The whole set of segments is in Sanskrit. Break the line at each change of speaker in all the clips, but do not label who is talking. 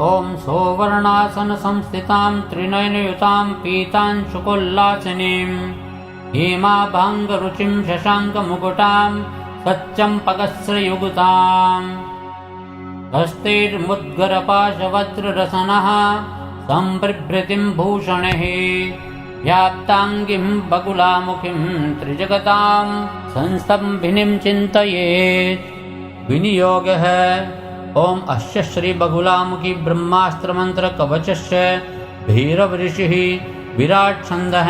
ॐ सौवर्णासन संस्थितां त्रिनयनयुतां पीतांशुकोल्लासिनीं हेमाभाङ्गरुचिं शशाङ्कमुकुटां सच्चम्पकश्रयुगताम् हस्तैर्मुद्गरपाशवज्ररसनः सम्बिभ्रतिं भूषणैः व्याप्ताङ्गीं बगुलामुखीं त्रिजगतां संस्तम्भिनीं चिन्तयेत्। विनियोगः। ओम अस्य श्री बगुलामुखी ब्रह्मास्त्र मंत्र कवचस्य भैरव ऋषिः विराट छन्दः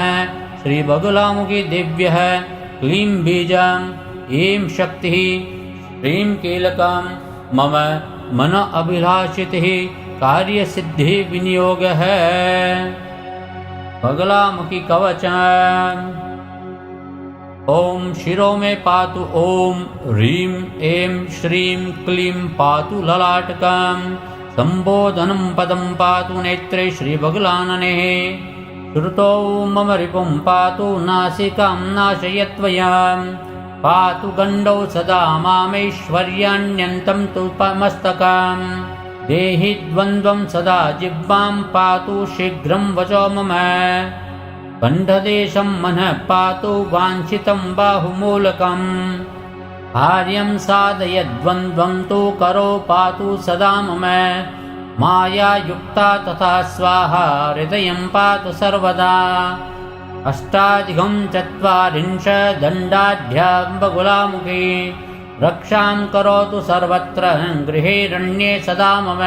श्री बगुलामुखी देव्यः क्लीं बीजम् ऐं शक्तिः श्रीं कीलकं मम मन अभिलाषितिः कार्यसिद्धि विनियोगः। बगलामुखी कवचम्। ओम शिरो में पातु ओम ह्रीं ऐं श्रीं क्लीं पातु ललाटकं संबोधनं पदं पातु नेत्रे श्रीबगुलाननेः श्रुतौ मम रिपुं पातु नासिकां नाशयत्वयां पातु गण्डौ सदा मामैश्वर्याण्यन्तं तु मस्तकं देहि द्वन्द्वं सदा जिह्वां पातु शीघ्रं वचो मम कण्ठदेशं मनः पातु वाञ्छितं बाहुमूलकम् आर्यं साधयद्वन्द्वं तु करो पातु सदा मम मायायुक्ता तथा स्वाहा हृदयं पातु सर्वदा अष्टाधिकं चत्वारिंशदण्डाढ्यां बगुलामुखी रक्षां करोतु सर्वत्र गृहेरण्ये सदा मम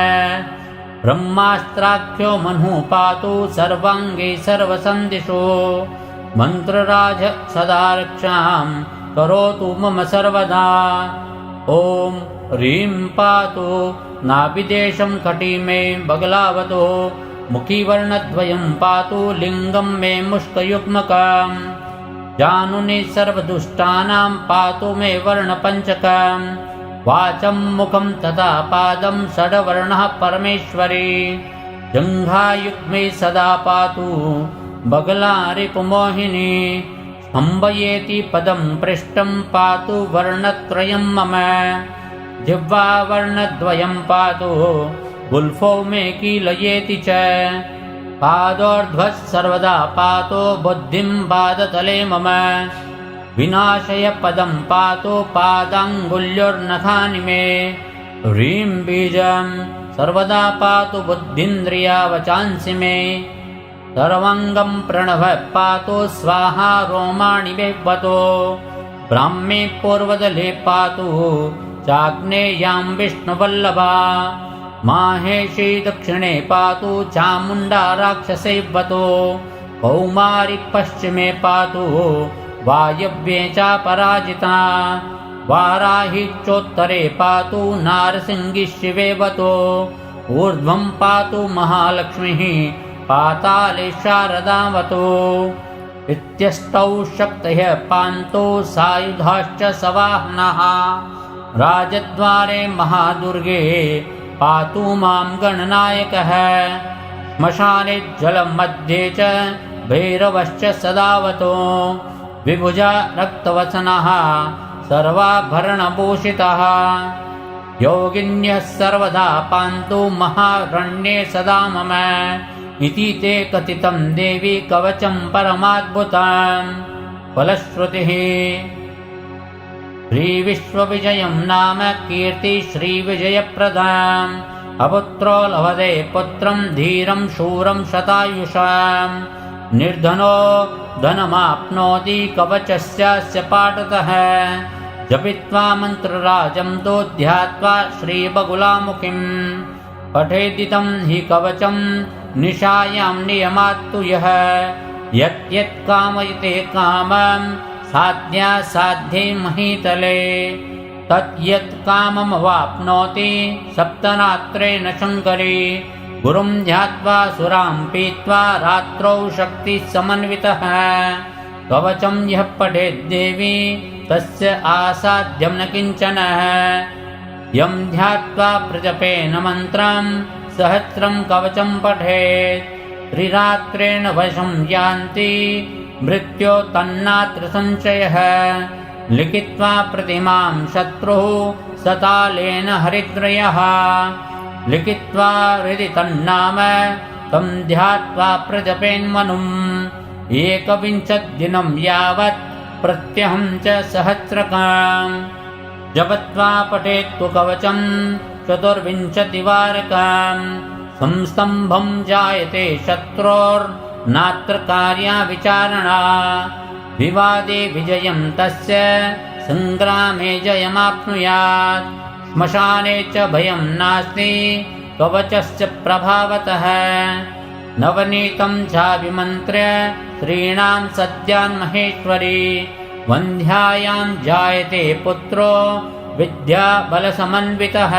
ब्रह्मास्त्राख्यो मनुः पातु सर्वाङ्गे सर्वसन्दिशो मन्त्रराज सदा रक्षां करोतु मम सर्वदा। ॐ ह्रीं पातु नाभिदेशं कटी मे बगलावतो मुखीवर्णद्वयं पातु लिङ्गं मे मुष्कयुग्मकं जानुनि सर्वदुष्टानां पातु मे वर्णपञ्चकं वाचं मुखं तथा पादं षड्वर्णः परमेश्वरी जङ्घायुग्मे सदा पातु बगला रिपुमोहिनी स्तम्भयेति पदं पृष्ठं पातु वर्णत्रयं मम जिह्वावर्णद्वयं पातु गुल्फो मे कीलयेति च पादोर्ध्वः सर्वदा पातु बुद्धिं पादतले मम विनाशय पदं पातु पादाङ्गुल्योर्नखानि मे ह्रीं बीजं सर्वदा पातु बुद्धीन्द्रिया वचांसि मे सर्वाङ्गं प्रणवः पातु स्वाहा रोमाणि वेवतो ब्राह्मे पूर्वदले पातु चाग्नेयां विष्णुवल्लभा माहेशी दक्षिणे पातु चामुण्डा राक्षसेवतो कौमारी पश्चिमे पातु वायव्ये च पराजिता वाराही चोत्तरे पातु नारसिंही शिवेवतो ऊर्ध्वं पातु महालक्ष्मीः पाताले शारदावतो इत्यष्टौ शक्तयः पान्तु सायुधाश्च सवाहनाः राजद्वारे महादुर्गे पातु मां गणनायकः श्मशाने जलं मध्ये च भैरवश्च सदावतो विभुजा रक्तवसनः सर्वाभरणभूषितः योगिन्यः सर्वदा पान्तु महारण्ये सदा मम इति ते कथितं देवी कवचं परमाद्भुतं फलश्रुतिः। श्रीविश्वविजयं नाम कीर्ति श्रीविजयप्रदाम् अपुत्रो लभते पुत्रं धीरं शूरं शतायुषाम् निर्धनो धनमाप्नोति कवचस्यास्य पाठतः जपित्वा मन्त्रराजं तु ध्यात्वा श्रीबगुलामुखीं पठेदितं हि कवचं निशायां नियमात्तु यः यत् कामयते कामं साध्यासाध्ये महीतले तत् यत् काममवाप्नोति सप्तरात्रेण शङ्करी गुरुं ध्यात्वा सुरां पीत्वा रात्रौ शक्तिः समन्वितः कवचं यः पठेद्देवी तस्य आसाध्यं न किञ्चन यं ध्यात्वा प्रजपेन मन्त्रं सहस्रं कवचं पठेत् त्रिरात्रेण वशं यान्ति मृत्यो तन्नात्र संशयः लिखित्वा प्रतिमां शत्रुः सतालेन हरिद्रयः लिखित्वा हृदि तन्नाम तं ध्यात्वा प्रजपेन्मनुम् 21 दिनं यावत् प्रत्यहं च सहस्रकाम् जपत्वा पठेत्तु कवचं 24 वारकाम् संस्तम्भं जायते शत्रोर्नात्र कार्या विचारणा विवादे विजयं तस्य संग्रामे जयमाप्नुयात् श्मशाने च भयं नास्ति कवचस्य प्रभावतः नवनीतं चाभिमन्त्र्य स्त्रीणां सद्यान् महेश्वरी वन्ध्यायां जायते पुत्रो विद्याबलसमन्वितः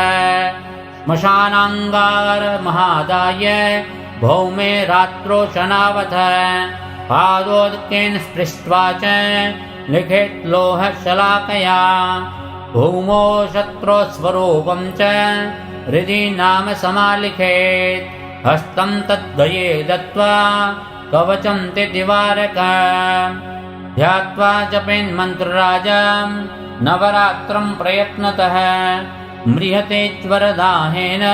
श्मशानाङ्गारमहादाय भौमे रात्रो शनावथ पादोदकेन स्पृष्ट्वा च लिखेत् लोहशलाकया भूमो शत्रोस्वरूपं च हृदि नाम समालिखेत् हस्तं तद्वये दत्त्वा कवचं तिथिवारकम् ध्यात्वा जपेन्मन्त्रराजं नवरात्रं प्रयत्नतः म्रियते च्वरदाहेन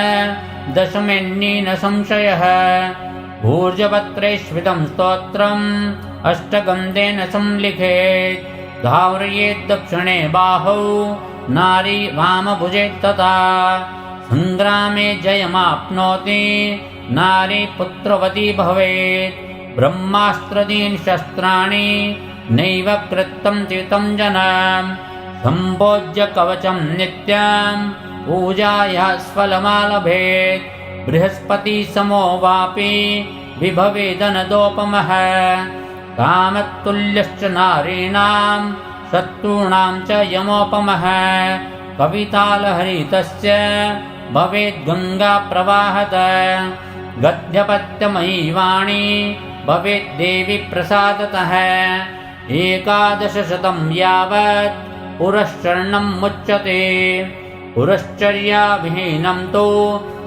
दशमेऽन्येन संशयः ऊर्जपत्रेष्विदं स्तोत्रम् अष्टगन्धेन संलिखेत् धावयेत् दक्षिणे बाहौ नारी वामभुजे तथा संग्रामे जयमाप्नोति नारी पुत्रवती भवेत् ब्रह्मास्त्रदीनि शस्त्राणि नैव कृतं चितं जनाम् सम्भोज्य कवचं नित्यं पूजायाः स्फलमालभेत् बृहस्पति समो वापि विभवेदनदोपमः कामतुल्यश्च नारीणां शत्रूणां च यमोपमः कवितालहरितस्य भवेद् गङ्गा प्रवाहत गद्यपत्यमयी वाणी भवेत् देवी प्रसादतः 1100 यावत् पुरश्चरणं मुच्यते पुरश्चर्याविहीनं तु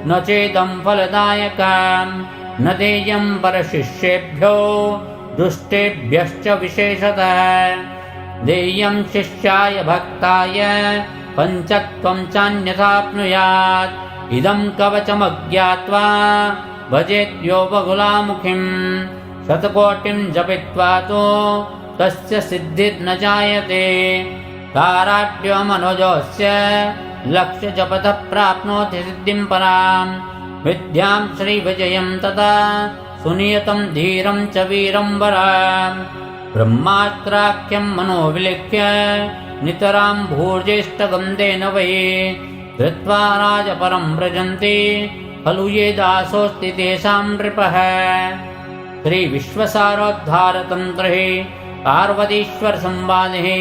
न चेदं फलदायकं न देयं परशिष्येभ्यो दुष्टेभ्यश्च विशेषतः देयं शिष्याय भक्ताय पञ्चत्वं चान्यथाप्नुयात् इदं कवचमज्ञात्वा भजेद्यो बहुलामुखीं शतकोटिं जपित्वा तु तस्य सिद्धिर्न जायते ताराढ्यो मनोजोऽस्य लक्ष्यजपतः प्राप्नोति सिद्धिं परां विद्यां श्रीविजयं तथा सुनियतं धीरं च वीरं वरां ब्रह्मास्त्राख्यं मनोविलिख्य नितरां भूर्जेष्टगन्धेन वै धृत्वा राजपरं व्रजन्ति खलु ये दासोऽस्ति तेषां नृपः श्रीविश्वसारोद्धारतन्त्रे पार्वतीश्वरसंवादे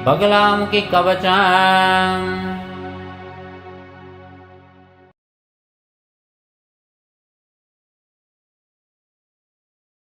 बगलामुखि कवचम्।